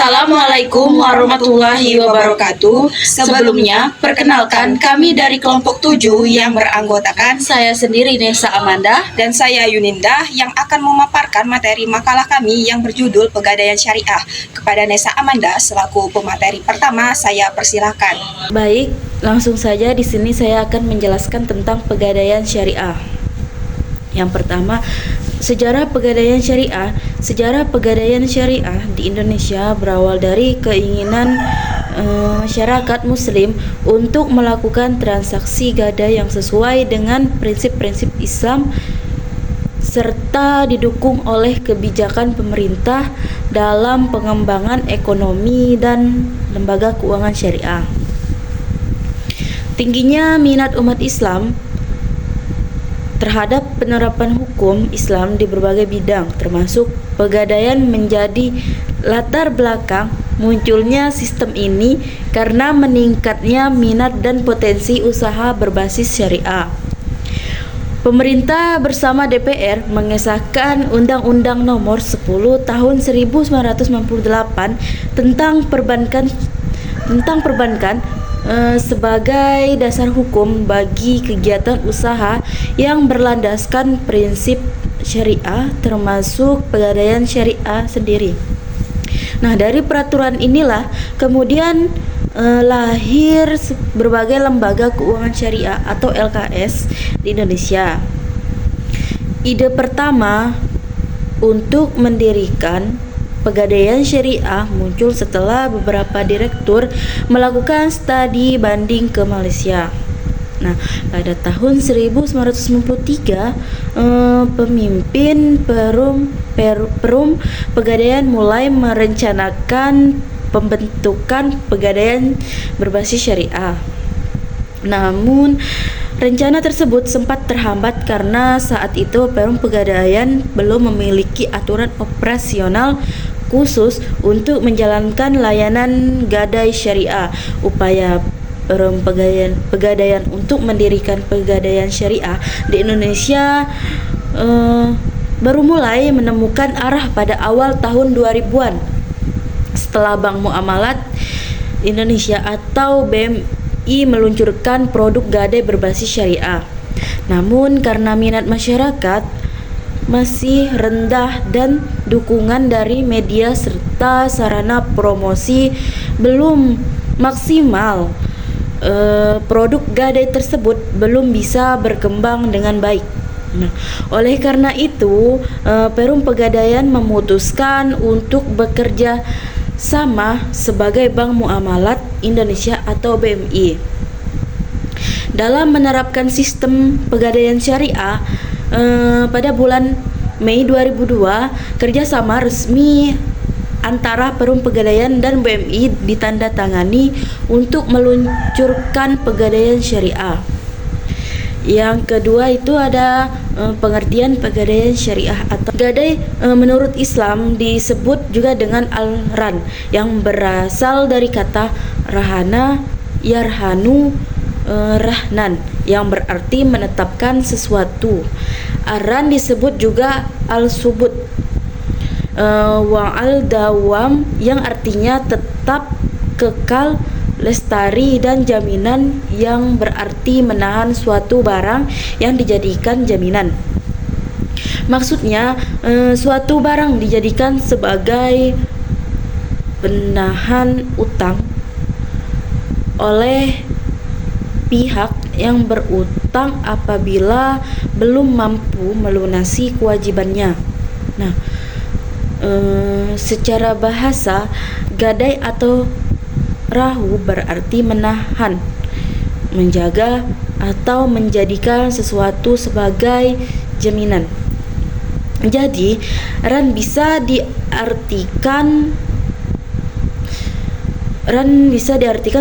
Assalamualaikum warahmatullahi wabarakatuh. Sebelumnya, perkenalkan kami dari kelompok 7 yang beranggotakan Saya sendiri Nesa Amanda. dan saya Yuninda yang akan memaparkan materi makalah kami yang berjudul Pegadaian Syariah. Kepada Nesa Amanda selaku pemateri pertama, saya persilahkan. Baik, langsung saja di sini saya akan menjelaskan tentang pegadaian syariah. Yang pertama, sejarah pegadaian syariah. Sejarah pegadaian syariah di Indonesia berawal dari keinginan masyarakat muslim untuk melakukan transaksi gadai yang sesuai dengan prinsip-prinsip Islam serta didukung oleh kebijakan pemerintah dalam pengembangan ekonomi dan lembaga keuangan syariah. Tingginya minat umat Islam terhadap penerapan hukum Islam di berbagai bidang, termasuk pegadaian, menjadi latar belakang munculnya sistem ini karena meningkatnya minat dan potensi usaha berbasis syariah. Pemerintah bersama DPR mengesahkan Undang-Undang Nomor 10 Tahun 1998 tentang perbankan sebagai dasar hukum bagi kegiatan usaha yang berlandaskan prinsip syariah, termasuk pegadaian syariah sendiri. Nah, dari peraturan inilah kemudian lahir berbagai lembaga keuangan syariah atau LKS di Indonesia. Ide pertama untuk mendirikan pegadaian syariah muncul setelah beberapa direktur melakukan studi banding ke Malaysia. Nah, pada tahun 1993, pemimpin Perum Pegadaian mulai merencanakan pembentukan pegadaian berbasis syariah. Namun, rencana tersebut sempat terhambat karena saat itu Perum Pegadaian belum memiliki aturan operasional khusus untuk menjalankan layanan gadai syariah. Upaya Perum Pegadaian untuk mendirikan pegadaian syariah di Indonesia baru mulai menemukan arah pada awal tahun 2000-an setelah Bank Muamalat Indonesia atau BMI meluncurkan produk gadai berbasis syariah. Namun karena minat masyarakat masih rendah dan dukungan dari media serta sarana promosi belum maksimal, produk gadai tersebut belum bisa berkembang dengan baik. Nah, oleh karena itu, Perum Pegadaian memutuskan untuk bekerja sama sebagai Bank Muamalat Indonesia atau BMI. Dalam menerapkan sistem pegadaian syariah, pada bulan Mei 2002, kerjasama resmi antara Perum Pegadaian dan BMI ditandatangani untuk meluncurkan pegadaian syariah. Yang kedua itu ada pengertian pegadaian syariah atau gadai menurut Islam disebut juga dengan al-ran yang berasal dari kata rahana yarhanu rahnan yang berarti menetapkan sesuatu. Ar-ran disebut juga al-subut wa al-dawam yang artinya tetap, kekal, lestari, dan jaminan yang berarti menahan suatu barang yang dijadikan jaminan. Maksudnya suatu barang dijadikan sebagai penahan utang oleh pihak yang berutang apabila belum mampu melunasi kewajibannya. Nah, secara bahasa, gadai atau rahu berarti menahan, menjaga, atau menjadikan sesuatu sebagai jaminan. Jadi, ran bisa diartikan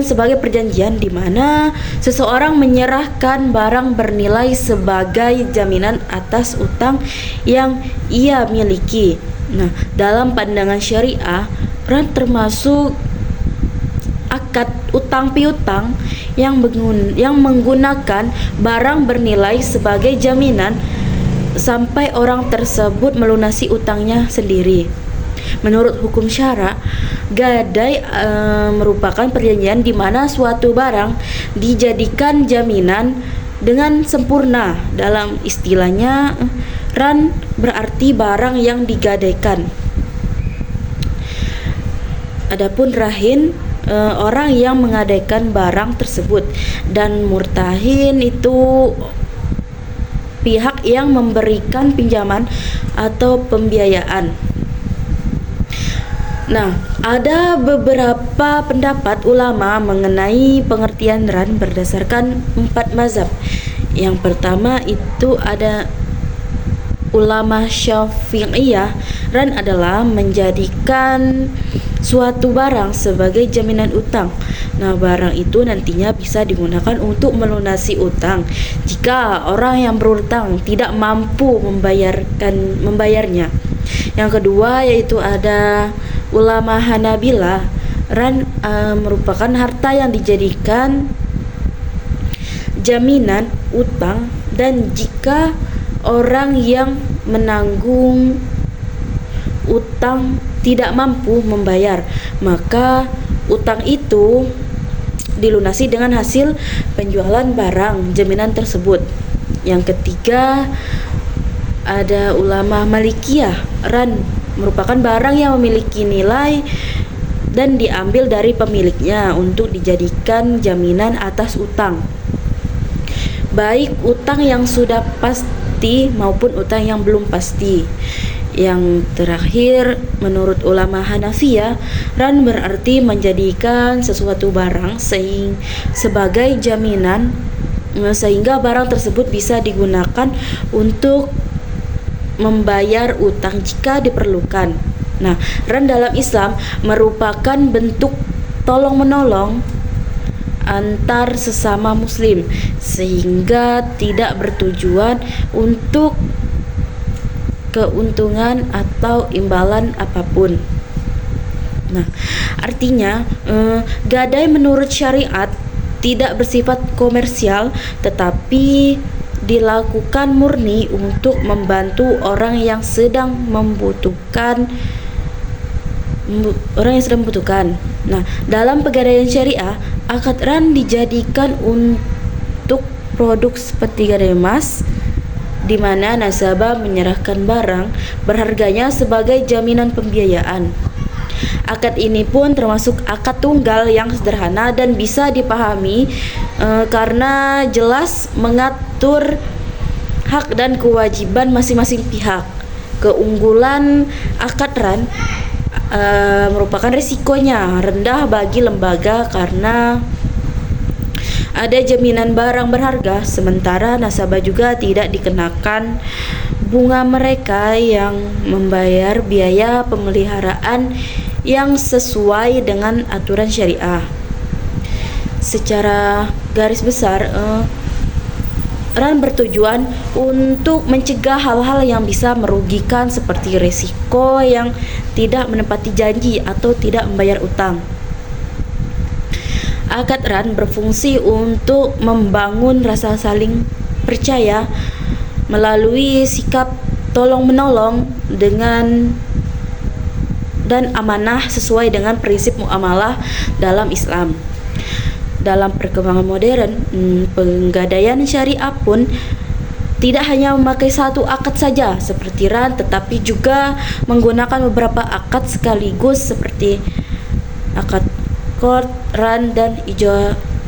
sebagai perjanjian di mana seseorang menyerahkan barang bernilai sebagai jaminan atas utang yang ia miliki. Nah, dalam pandangan syariah, ran termasuk akad utang piutang yang menggunakan barang bernilai sebagai jaminan sampai orang tersebut melunasi utangnya sendiri. Menurut hukum syara, gadai merupakan perjanjian di mana suatu barang dijadikan jaminan dengan sempurna. Dalam istilahnya, ran berarti barang yang digadaikan. Adapun rahin orang yang menggadaikan barang tersebut, dan murtahin itu pihak yang memberikan pinjaman atau pembiayaan. Nah, ada beberapa pendapat ulama mengenai pengertian ran berdasarkan 4 mazhab. Yang pertama itu ada ulama Syafi'iyah. Ran adalah menjadikan suatu barang sebagai jaminan utang. Nah, barang itu nantinya bisa digunakan untuk melunasi utang jika orang yang berutang tidak mampu membayarnya. Yang kedua yaitu ada ulama Hanabila. Ran merupakan harta yang dijadikan jaminan utang, dan jika orang yang menanggung utang tidak mampu membayar, maka utang itu dilunasi dengan hasil penjualan barang jaminan tersebut. Yang ketiga ada ulama Malikiyah. Ran merupakan barang yang memiliki nilai dan diambil dari pemiliknya untuk dijadikan jaminan atas utang, baik utang yang sudah pasti maupun utang yang belum pasti. Yang terakhir, menurut ulama Hanafiyah, ran berarti menjadikan sesuatu barang sebagai jaminan sehingga barang tersebut bisa digunakan untuk membayar utang jika diperlukan. Nah, ran dalam Islam merupakan bentuk tolong-menolong antar sesama muslim sehingga tidak bertujuan untuk keuntungan atau imbalan apapun. Nah, artinya gadai menurut syariat tidak bersifat komersial, tetapi dilakukan murni untuk membantu orang yang sedang membutuhkan. Nah, dalam pegadaian syariah, akad ran dijadikan untuk produk seperti gadai emas, di mana nasabah menyerahkan barang berharganya sebagai jaminan pembiayaan. Akad ini pun termasuk akad tunggal yang sederhana dan bisa dipahami karena jelas mengatur hak dan kewajiban masing-masing pihak. Keunggulan akad ran merupakan risikonya rendah bagi lembaga karena ada jaminan barang berharga, sementara nasabah juga tidak dikenakan bunga mereka yang membayar biaya pemeliharaan yang sesuai dengan aturan syariah. Secara garis besar, ran bertujuan untuk mencegah hal-hal yang bisa merugikan seperti risiko yang tidak menepati janji atau tidak membayar utang. Akad ran berfungsi untuk membangun rasa saling percaya melalui sikap tolong-menolong dan amanah sesuai dengan prinsip muamalah dalam Islam. Dalam perkembangan modern, penggadaian syariah pun tidak hanya memakai satu akad saja seperti ran, tetapi juga menggunakan beberapa akad sekaligus seperti akad qard, ran, dan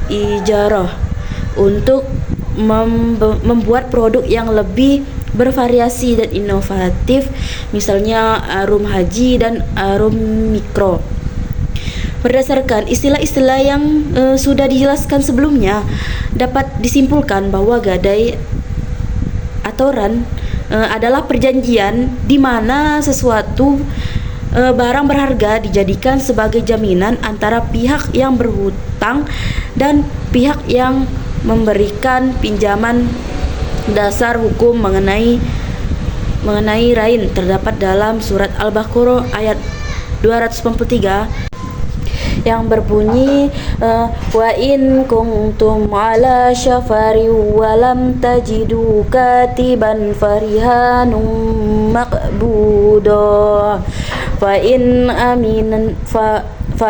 ijarah untuk membuat produk yang lebih bervariasi dan inovatif, misalnya arum haji dan arum mikro. Berdasarkan istilah-istilah yang sudah dijelaskan sebelumnya, dapat disimpulkan bahwa gadai atau ran adalah perjanjian di mana sesuatu barang berharga dijadikan sebagai jaminan antara pihak yang berhutang dan pihak yang memberikan pinjaman. Dasar hukum mengenai rain terdapat dalam surat Al-Baqarah ayat 293. yang berbunyi wa in kuntum ala syafari wa lam tajidu katiban farihanum maqbuda fa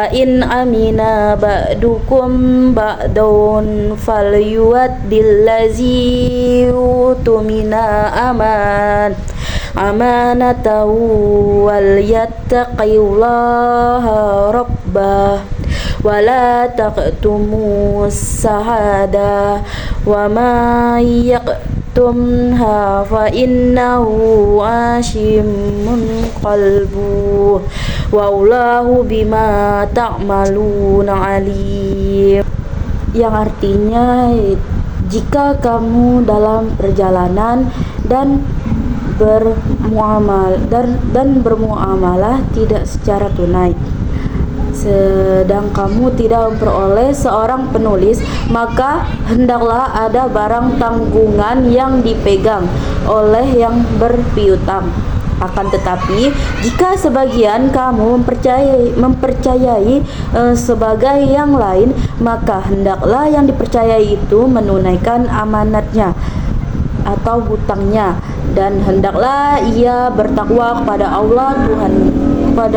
in amina ba'dukum ba'dun falyuwaddil ladzi utumina amanatahu wal yattaqillaha rabbah wa la taqtumus sahada wa ma yaktumha fa innahu ashimun qalbu wallahu bima ta'maluna alim, yang artinya jika kamu dalam perjalanan dan bermuamalah tidak secara tunai, sedang kamu tidak memperoleh seorang penulis, maka hendaklah ada barang tanggungan yang dipegang oleh yang berpiutang. Akan tetapi, jika sebagian kamu mempercayai sebagai yang lain, maka hendaklah yang dipercayai itu menunaikan amanatnya atau hutangnya, dan hendaklah ia bertakwa kepada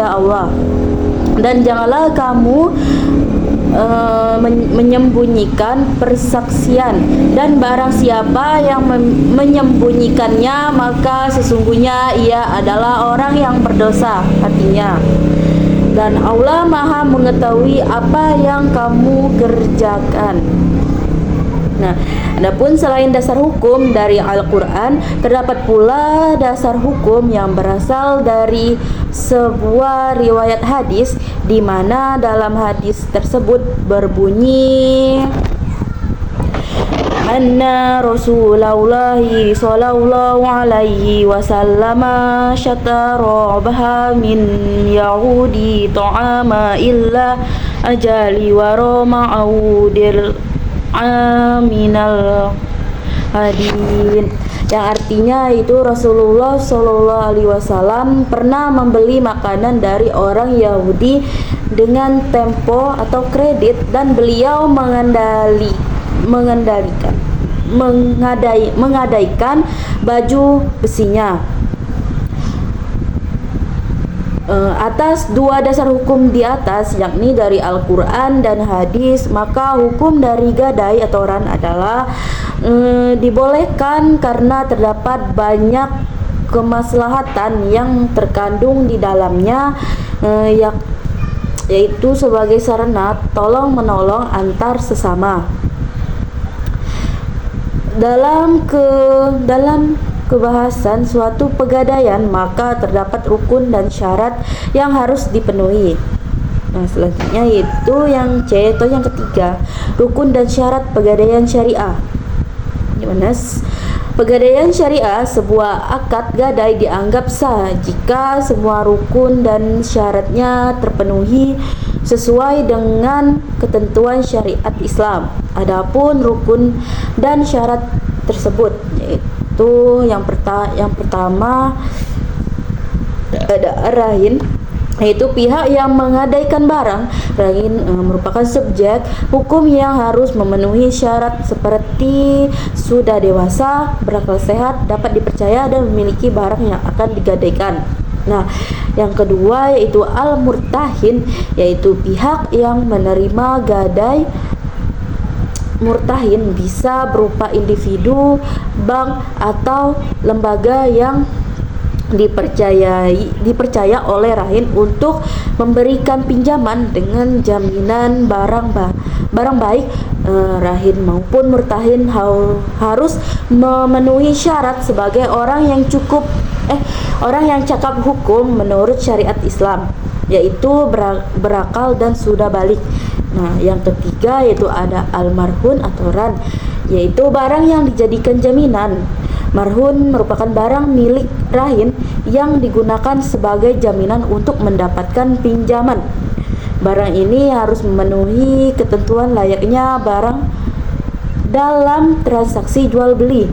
Allah, dan janganlah kamu menyembunyikan persaksian, dan barang siapa yang menyembunyikannya maka sesungguhnya ia adalah orang yang berdosa hatinya, dan Allah Maha mengetahui apa yang kamu kerjakan. Nah, adapun selain dasar hukum dari Al-Quran, terdapat pula dasar hukum yang berasal dari sebuah riwayat hadis, di mana dalam hadis tersebut berbunyi anna Rasulullah sallallahu alaihi wasallam syatara min yahudi ta'ama illa ajali wa rama'u minal hadin, yang artinya itu Rasulullah Shallallahu Alaihi Wasallam pernah membeli makanan dari orang Yahudi dengan tempo atau kredit, dan beliau mengadaikan baju besinya. Atas dua dasar hukum di atas, yakni dari Al-Quran dan hadis, maka hukum dari gadai atau ran adalah dibolehkan karena terdapat banyak kemaslahatan yang terkandung di dalamnya, yaitu sebagai sarana tolong menolong antar sesama. Dalam kebahasan suatu pegadaian, maka terdapat rukun dan syarat yang harus dipenuhi. Nah, selanjutnya yaitu yang C atau yang ketiga, rukun dan syarat pegadaian syariah. Di mana pegadaian syariah, sebuah akad gadai dianggap sah jika semua rukun dan syaratnya terpenuhi sesuai dengan ketentuan syariat Islam. Adapun rukun dan syarat tersebut yaitu yang pertama ada rahin, yaitu pihak yang menggadaikan barang. Rahin merupakan subjek hukum yang harus memenuhi syarat seperti sudah dewasa, berakal sehat, dapat dipercaya, dan memiliki barang yang akan digadaikan. Nah, yang kedua yaitu al-murtahin, yaitu pihak yang menerima gadai. Murtahin bisa berupa individu, bank, atau lembaga yang dipercaya oleh rahin untuk memberikan pinjaman dengan jaminan barang baik. Rahin maupun murtahin harus memenuhi syarat sebagai orang yang cakap hukum menurut syariat Islam, yaitu berakal dan sudah balik. Nah, yang ketiga yaitu ada al-marhun atau ran, yaitu barang yang dijadikan jaminan. Marhun merupakan barang milik rahin yang digunakan sebagai jaminan untuk mendapatkan pinjaman. Barang ini harus memenuhi ketentuan layaknya barang dalam transaksi jual beli,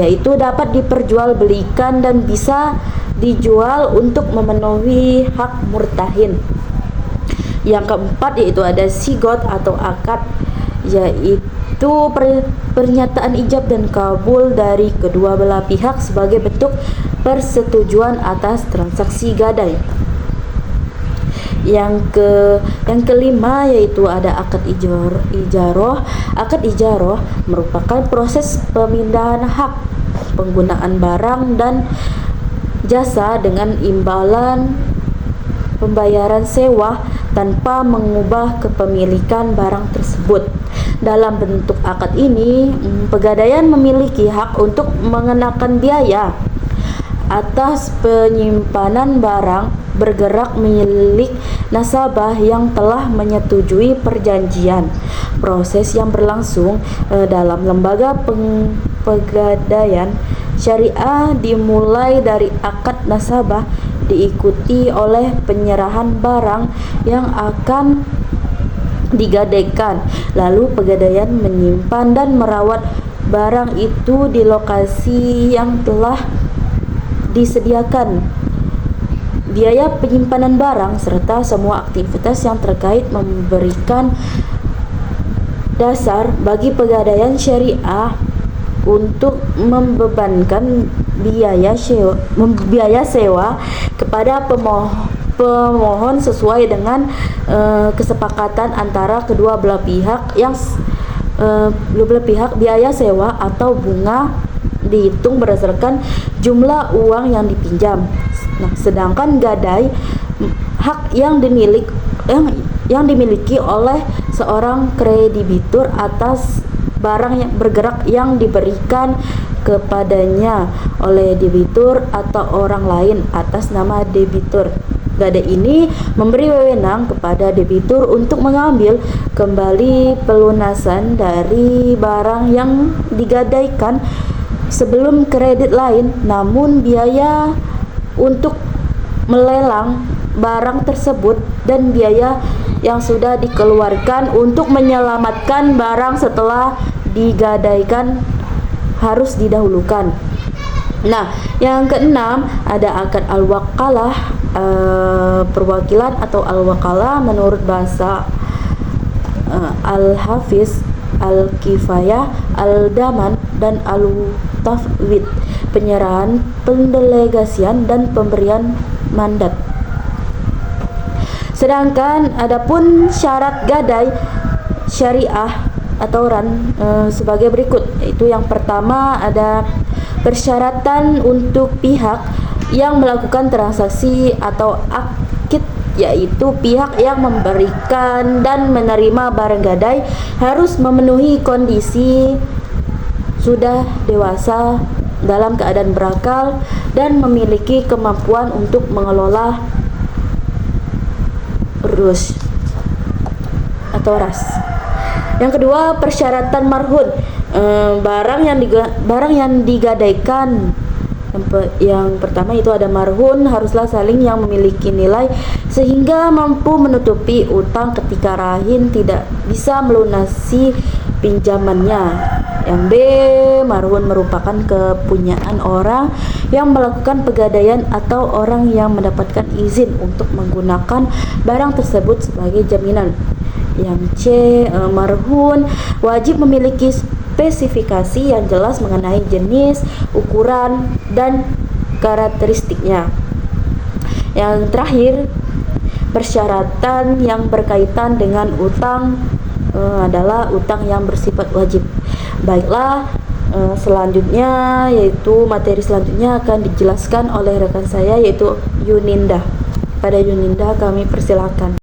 yaitu dapat diperjualbelikan dan bisa dijual untuk memenuhi hak murtahin. Yang keempat yaitu ada sigot atau akad, yaitu pernyataan ijab dan kabul dari kedua belah pihak sebagai bentuk persetujuan atas transaksi gadai. Yang kelima yaitu ada akad ijaroh. Akad ijaroh merupakan proses pemindahan hak penggunaan barang dan jasa dengan imbalan pembayaran sewa tanpa mengubah kepemilikan barang tersebut. Dalam bentuk akad ini, pegadaian memiliki hak untuk mengenakan biaya atas penyimpanan barang bergerak milik nasabah yang telah menyetujui perjanjian. Proses yang berlangsung dalam lembaga pegadaian syariah dimulai dari akad nasabah, diikuti oleh penyerahan barang yang akan digadaikan. Lalu pegadaian menyimpan dan merawat barang itu di lokasi yang telah disediakan. Biaya penyimpanan barang serta semua aktivitas yang terkait memberikan dasar bagi pegadaian syariah untuk membebankan biaya sewa kepada pemohon sesuai dengan kesepakatan antara kedua belah pihak. Biaya sewa atau bunga dihitung berdasarkan jumlah uang yang dipinjam. Nah, sedangkan gadai hak yang dimiliki oleh seorang kreditur atas barang yang bergerak yang diberikan kepadanya oleh debitur atau orang lain atas nama debitur. Gadai ini memberi wewenang kepada debitur untuk mengambil kembali pelunasan dari barang yang digadaikan sebelum kredit lain, namun biaya untuk melelang barang tersebut dan biaya yang sudah dikeluarkan untuk menyelamatkan barang setelah digadaikan harus didahulukan. Nah, yang keenam ada akad al-wakalah, perwakilan atau al-wakalah menurut bahasa Al-Hafiz Al-Kifayah, Al-Daman, dan Al-Tafwid, penyerahan, pendelegasian, dan pemberian mandat. Sedangkan adapun syarat gadai syariah atau RAN sebagai berikut, yaitu yang pertama ada persyaratan untuk pihak yang melakukan transaksi atau akid, yaitu pihak yang memberikan dan menerima barang gadai harus memenuhi kondisi sudah dewasa, dalam keadaan berakal, dan memiliki kemampuan untuk mengelola rus atau ras. Yang kedua, persyaratan marhun, barang yang digadaikan. Yang pertama itu ada marhun, haruslah saling yang memiliki nilai sehingga mampu menutupi utang ketika rahin tidak bisa melunasi pinjamannya. Yang B, marhun merupakan kepunyaan orang yang melakukan pegadaian atau orang yang mendapatkan izin untuk menggunakan barang tersebut sebagai jaminan. Yang C, marhun wajib memiliki spesifikasi yang jelas mengenai jenis, ukuran, dan karakteristiknya. Yang terakhir, persyaratan yang berkaitan dengan utang adalah utang yang bersifat wajib. Baiklah, selanjutnya yaitu materi selanjutnya akan dijelaskan oleh rekan saya yaitu Yuninda. Pada Yuninda kami persilakan.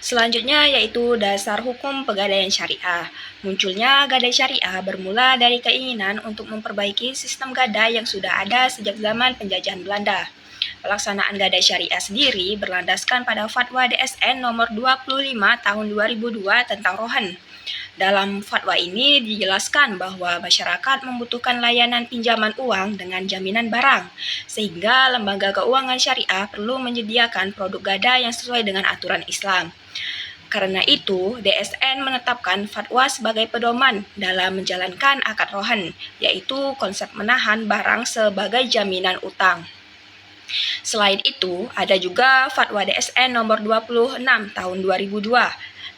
Selanjutnya yaitu dasar hukum pegadaian syariah. Munculnya gadai syariah bermula dari keinginan untuk memperbaiki sistem gadai yang sudah ada sejak zaman penjajahan Belanda. Pelaksanaan gadai syariah sendiri berlandaskan pada Fatwa DSN nomor 25 tahun 2002 tentang rohan. Dalam fatwa ini dijelaskan bahwa masyarakat membutuhkan layanan pinjaman uang dengan jaminan barang, sehingga lembaga keuangan syariah perlu menyediakan produk gadai yang sesuai dengan aturan Islam. Karena itu, DSN menetapkan fatwa sebagai pedoman dalam menjalankan akad rohan, yaitu konsep menahan barang sebagai jaminan utang. Selain itu, ada juga Fatwa DSN nomor 26 tahun 2002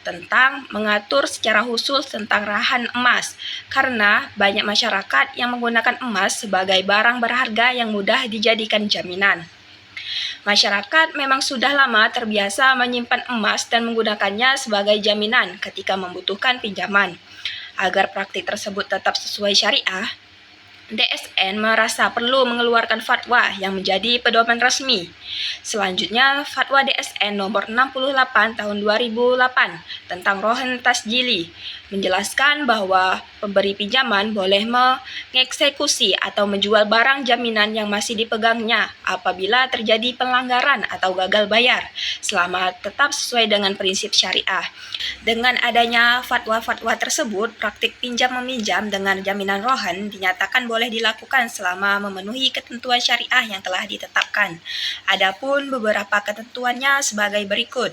tentang mengatur secara khusus tentang rahan emas, karena banyak masyarakat yang menggunakan emas sebagai barang berharga yang mudah dijadikan jaminan. Masyarakat memang sudah lama terbiasa menyimpan emas dan menggunakannya sebagai jaminan ketika membutuhkan pinjaman. Agar praktik tersebut tetap sesuai syariah, DSN merasa perlu mengeluarkan fatwa yang menjadi pedoman resmi. Selanjutnya, Fatwa DSN nomor 68 tahun 2008 tentang rohan tasjili menjelaskan bahwa pemberi pinjaman boleh mengeksekusi atau menjual barang jaminan yang masih dipegangnya apabila terjadi pelanggaran atau gagal bayar, selama tetap sesuai dengan prinsip syariah. Dengan adanya fatwa-fatwa tersebut, praktik pinjam-meminjam dengan jaminan rohan dinyatakan boleh dilakukan selama memenuhi ketentuan syariah yang telah ditetapkan. Adapun beberapa ketentuannya sebagai berikut.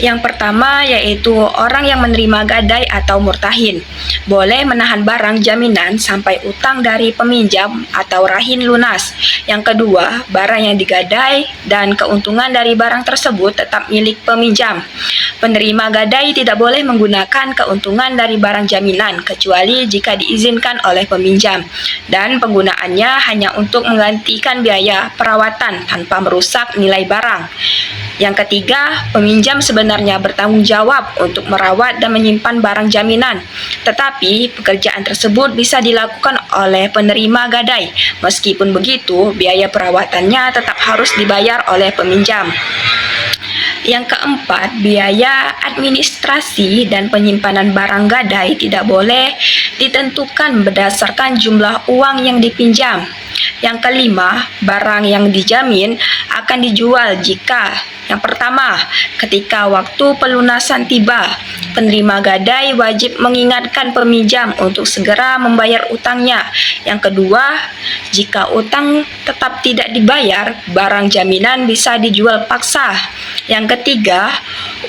Yang pertama yaitu orang yang menerima gadai atau murtahin boleh menahan barang jaminan sampai utang dari peminjam atau rahin lunas. Yang kedua, barang yang digadai dan keuntungan dari barang tersebut tetap milik peminjam. Penerima gadai tidak boleh menggunakan keuntungan dari barang jaminan kecuali jika diizinkan oleh peminjam, dan penggunaannya hanya untuk menggantikan biaya perawatan tanpa merusak nilai barang. Yang ketiga, peminjam sebenarnya bertanggung jawab untuk merawat dan menyimpan barang jaminan, tetapi pekerjaan tersebut bisa dilakukan oleh penerima gadai. Meskipun begitu, biaya perawatannya tetap harus dibayar oleh peminjam. Yang keempat, biaya administrasi dan penyimpanan barang gadai tidak boleh ditentukan berdasarkan jumlah uang yang dipinjam. Yang kelima, barang yang dijamin akan dijual jika yang pertama, ketika waktu pelunasan tiba, penerima gadai wajib mengingatkan peminjam untuk segera membayar utangnya. Yang kedua, jika utang tetap tidak dibayar, barang jaminan bisa dijual paksa. Yang ketiga,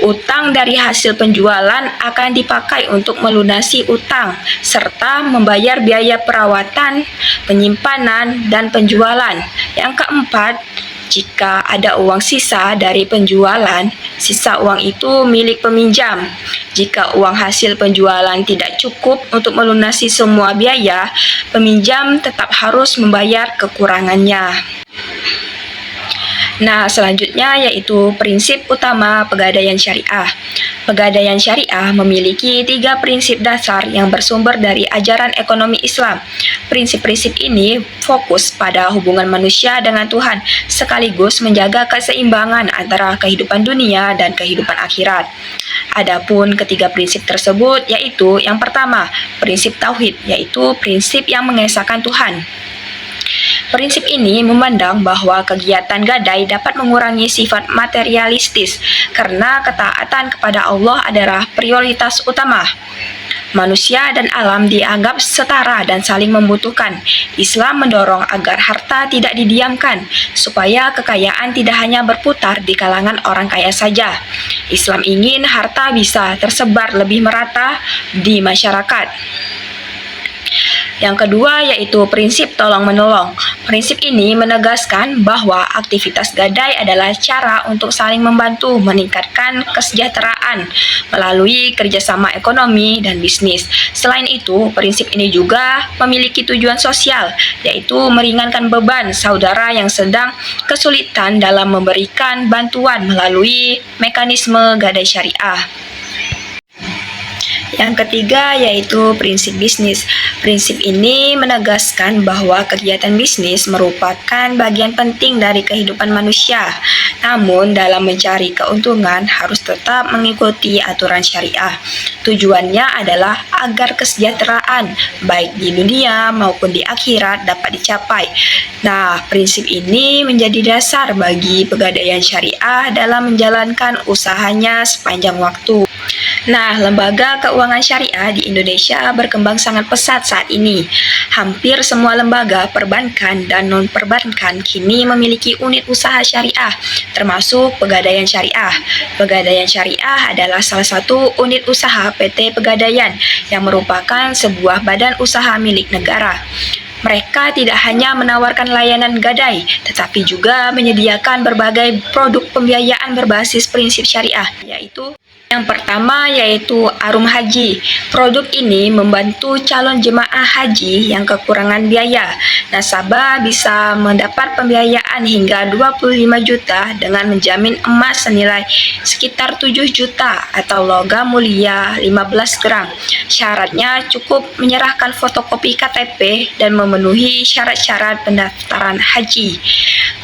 utang dari hasil penjualan akan dipakai untuk melunasi utang serta membayar biaya perawatan, penyimpanan, dan penjualan. Yang keempat, jika ada uang sisa dari penjualan, sisa uang itu milik peminjam. Jika uang hasil penjualan tidak cukup untuk melunasi semua biaya, peminjam tetap harus membayar kekurangannya. Nah, selanjutnya yaitu prinsip utama pegadaian syariah. Pegadaian syariah memiliki 3 prinsip dasar yang bersumber dari ajaran ekonomi Islam. Prinsip-prinsip ini fokus pada hubungan manusia dengan Tuhan, sekaligus menjaga keseimbangan antara kehidupan dunia dan kehidupan akhirat. Adapun ketiga prinsip tersebut yaitu yang pertama, prinsip tauhid, yaitu prinsip yang mengesahkan Tuhan. Prinsip ini memandang bahwa kegiatan gadai dapat mengurangi sifat materialistis karena ketaatan kepada Allah adalah prioritas utama. Manusia dan alam dianggap setara dan saling membutuhkan. Islam mendorong agar harta tidak didiamkan, supaya kekayaan tidak hanya berputar di kalangan orang kaya saja. Islam ingin harta bisa tersebar lebih merata di masyarakat. Yang kedua yaitu prinsip tolong-menolong. Prinsip ini menegaskan bahwa aktivitas gadai adalah cara untuk saling membantu meningkatkan kesejahteraan melalui kerjasama ekonomi dan bisnis. Selain itu, prinsip ini juga memiliki tujuan sosial, yaitu meringankan beban saudara yang sedang kesulitan dalam memberikan bantuan melalui mekanisme gadai syariah. Yang ketiga yaitu prinsip bisnis. Prinsip ini menegaskan bahwa kegiatan bisnis merupakan bagian penting dari kehidupan manusia. Namun dalam mencari keuntungan harus tetap mengikuti aturan syariah. Tujuannya adalah agar kesejahteraan baik di dunia maupun di akhirat dapat dicapai. Nah, prinsip ini menjadi dasar bagi pegadaian syariah dalam menjalankan usahanya sepanjang waktu. Nah, lembaga keuangan syariah di Indonesia berkembang sangat pesat saat ini. Hampir semua lembaga perbankan dan non-perbankan kini memiliki unit usaha syariah, termasuk Pegadaian Syariah. Pegadaian Syariah adalah salah satu unit usaha PT Pegadaian yang merupakan sebuah badan usaha milik negara. Mereka tidak hanya menawarkan layanan gadai, tetapi juga menyediakan berbagai produk pembiayaan berbasis prinsip syariah, yaitu yang pertama yaitu Arum Haji. Produk ini membantu calon jemaah haji yang kekurangan biaya. Nasabah bisa mendapat pembiayaan hingga 25 juta dengan menjamin emas senilai sekitar 7 juta atau logam mulia 15 gram. Syaratnya cukup menyerahkan fotokopi KTP dan memenuhi syarat-syarat pendaftaran haji.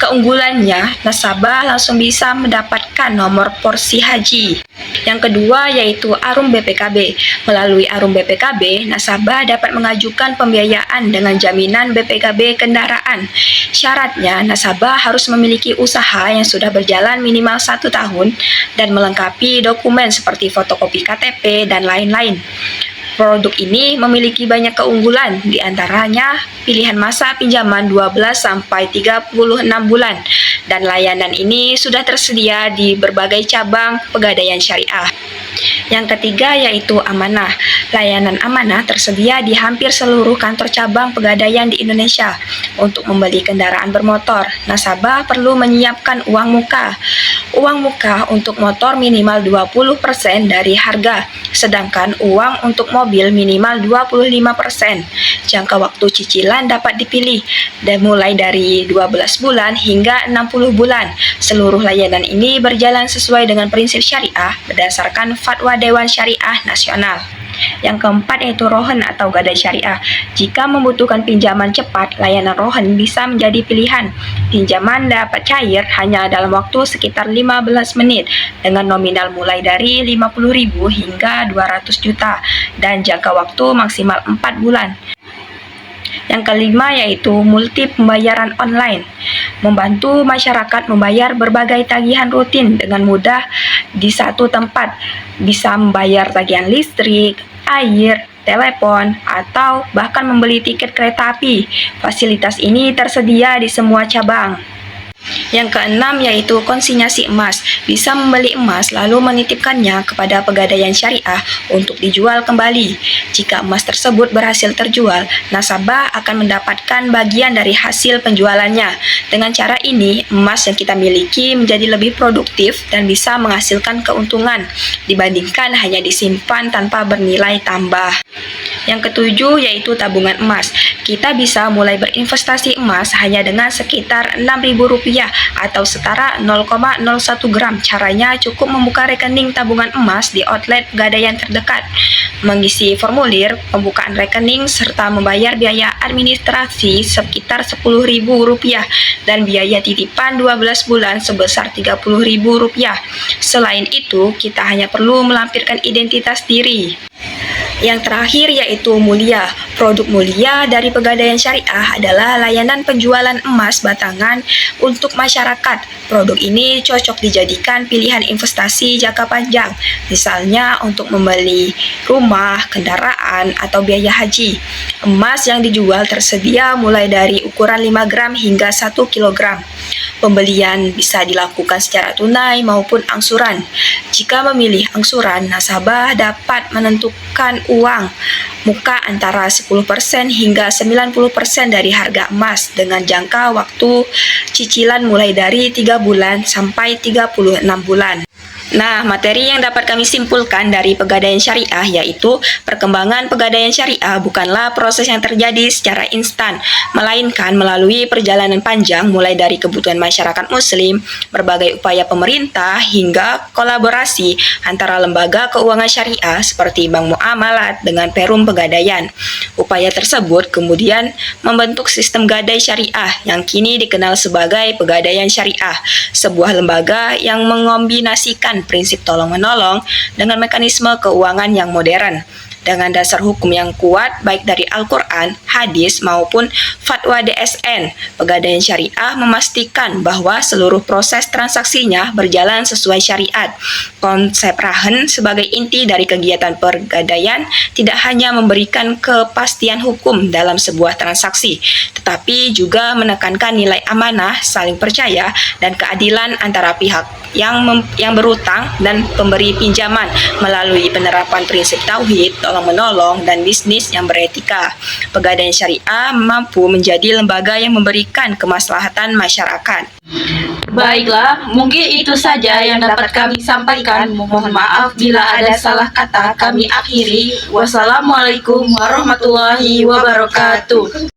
Keunggulannya, nasabah langsung bisa mendapatkan nomor porsi haji. Yang kedua yaitu Arum BPKB. Melalui Arum BPKB, nasabah dapat mengajukan pembiayaan dengan jaminan BPKB kendaraan. Syaratnya, nasabah harus memiliki usaha yang sudah berjalan minimal 1 tahun dan melengkapi dokumen seperti fotokopi KTP dan lain-lain. Produk ini memiliki banyak keunggulan, di antaranya pilihan masa pinjaman 12-36 bulan, dan layanan ini sudah tersedia di berbagai cabang Pegadaian Syariah. Yang ketiga yaitu Amanah. Layanan Amanah tersedia di hampir seluruh kantor cabang Pegadaian di Indonesia. Untuk membeli kendaraan bermotor, nasabah perlu menyiapkan uang muka. Uang muka untuk motor minimal 20% dari harga, sedangkan uang untuk mobil minimal 25%. Jangka waktu cicilan dapat dipilih dan mulai dari 12 bulan hingga 60 bulan. Seluruh layanan ini berjalan sesuai dengan prinsip syariah berdasarkan Fatwa Dewan Syariah Nasional. Yang keempat yaitu Rohen atau Gadai Syariah. Jika membutuhkan pinjaman cepat, layanan Rohen bisa menjadi pilihan. Pinjaman dapat cair hanya dalam waktu sekitar 15 menit dengan nominal mulai dari 50.000 hingga 200 juta dan jangka waktu maksimal 4 bulan. Yang kelima yaitu multi pembayaran online. Membantu masyarakat membayar berbagai tagihan rutin dengan mudah di satu tempat. Bisa membayar tagihan listrik, air, telepon, atau bahkan membeli tiket kereta api. Fasilitas ini tersedia di semua cabang. Yang keenam yaitu konsinyasi emas. Bisa membeli emas lalu menitipkannya kepada Pegadaian Syariah untuk dijual kembali. Jika emas tersebut berhasil terjual, nasabah akan mendapatkan bagian dari hasil penjualannya. Dengan cara ini, emas yang kita miliki menjadi lebih produktif dan bisa menghasilkan keuntungan dibandingkan hanya disimpan tanpa bernilai tambah. Yang ketujuh yaitu tabungan emas. Kita bisa mulai berinvestasi emas hanya dengan sekitar Rp6.000 atau setara 0,01 gram. Caranya cukup membuka rekening tabungan emas di outlet Pegadaian terdekat, mengisi formulir pembukaan rekening serta membayar biaya administrasi sekitar Rp10.000 dan biaya titipan 12 bulan sebesar Rp30.000. Selain itu, kita hanya perlu melampirkan identitas diri. Yang terakhir yaitu Mulia. Produk Mulia dari Pegadaian Syariah adalah layanan penjualan emas batangan untuk masyarakat. Produk ini cocok dijadikan pilihan investasi jangka panjang, misalnya untuk membeli rumah, kendaraan, atau biaya haji. Emas yang dijual tersedia mulai dari ukuran 5 gram hingga 1 kilogram. Pembelian bisa dilakukan secara tunai maupun angsuran. Jika memilih angsuran, nasabah dapat menentukan uang muka antara 10% hingga 90% dari harga emas dengan jangka waktu cicilan mulai dari 3 bulan sampai 36 bulan. Nah, materi yang dapat kami simpulkan dari Pegadaian Syariah yaitu perkembangan Pegadaian Syariah bukanlah proses yang terjadi secara instan, melainkan melalui perjalanan panjang mulai dari kebutuhan masyarakat muslim, berbagai upaya pemerintah, hingga kolaborasi antara lembaga keuangan syariah seperti Bank Muamalat dengan Perum Pegadaian. Upaya tersebut kemudian membentuk sistem gadai syariah yang kini dikenal sebagai Pegadaian Syariah, sebuah lembaga yang mengombinasikan prinsip tolong-menolong dengan mekanisme keuangan yang modern. Dengan dasar hukum yang kuat baik dari Al-Quran, hadis maupun fatwa DSN, Pegadaian Syariah memastikan bahwa seluruh proses transaksinya berjalan sesuai syariat. Konsep Rahen sebagai inti dari kegiatan pergadaian tidak hanya memberikan kepastian hukum dalam sebuah transaksi, tetapi juga menekankan nilai amanah, saling percaya, dan keadilan antara pihak yang berutang dan pemberi pinjaman melalui penerapan prinsip tauhid, tolong-menolong, dan bisnis yang beretika. Pegadaian Syariah mampu menjadi lembaga yang memberikan kemaslahatan masyarakat. Baiklah, mungkin itu saja yang dapat kami sampaikan. Mohon maaf bila ada salah kata. Kami akhiri. Wassalamualaikum warahmatullahi wabarakatuh.